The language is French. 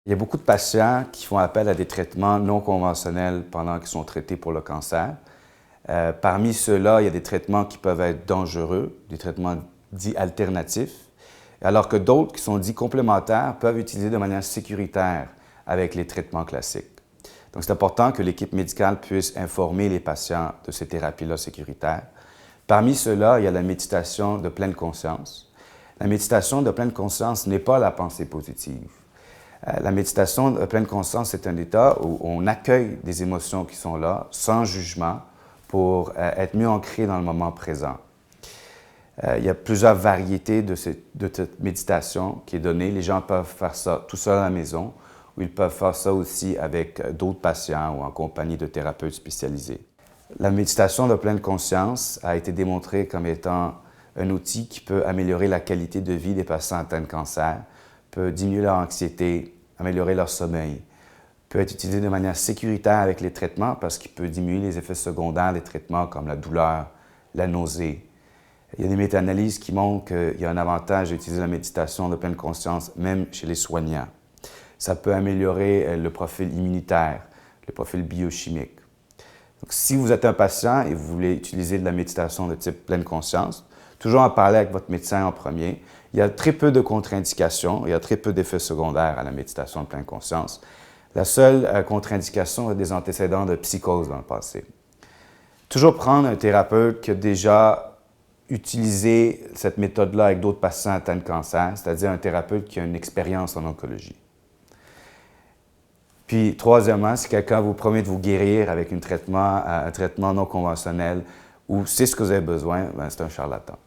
Il y a beaucoup de patients qui font appel à des traitements non conventionnels pendant qu'ils sont traités pour le cancer. Parmi ceux-là, il y a des traitements qui peuvent être dangereux, des traitements dits alternatifs, alors que d'autres qui sont dits complémentaires peuvent utiliser de manière sécuritaire avec les traitements classiques. Donc, c'est important que l'équipe médicale puisse informer les patients de ces thérapies-là sécuritaires. Parmi ceux-là, il y a la méditation de pleine conscience. La méditation de pleine conscience n'est pas la pensée positive. La méditation de pleine conscience, c'est un état où on accueille des émotions qui sont là, sans jugement, pour être mieux ancré dans le moment présent. Il y a plusieurs variétés de cette méditation qui est donnée. Les gens peuvent faire ça tout seuls à la maison, ou ils peuvent faire ça aussi avec d'autres patients ou en compagnie de thérapeutes spécialisés. La méditation de pleine conscience a été démontrée comme étant un outil qui peut améliorer la qualité de vie des patients atteints de cancer, peut diminuer leur anxiété, améliorer leur sommeil, peut être utilisé de manière sécuritaire avec les traitements parce qu'il peut diminuer les effets secondaires des traitements comme la douleur, la nausée. Il y a des méta-analyses qui montrent qu'il y a un avantage d'utiliser la méditation de pleine conscience même chez les soignants. Ça peut améliorer le profil immunitaire, le profil biochimique. Donc, si vous êtes un patient et vous voulez utiliser de la méditation de type pleine conscience, toujours en parler avec votre médecin en premier. Il y a très peu de contre-indications, il y a très peu d'effets secondaires à la méditation de pleine conscience. La seule contre-indication est des antécédents de psychose dans le passé. Toujours prendre un thérapeute qui a déjà utilisé cette méthode-là avec d'autres patients atteints de cancer, c'est-à-dire un thérapeute qui a une expérience en oncologie. Puis, troisièmement, si quelqu'un vous promet de vous guérir avec un traitement non conventionnel ou c'est ce que vous avez besoin, c'est un charlatan.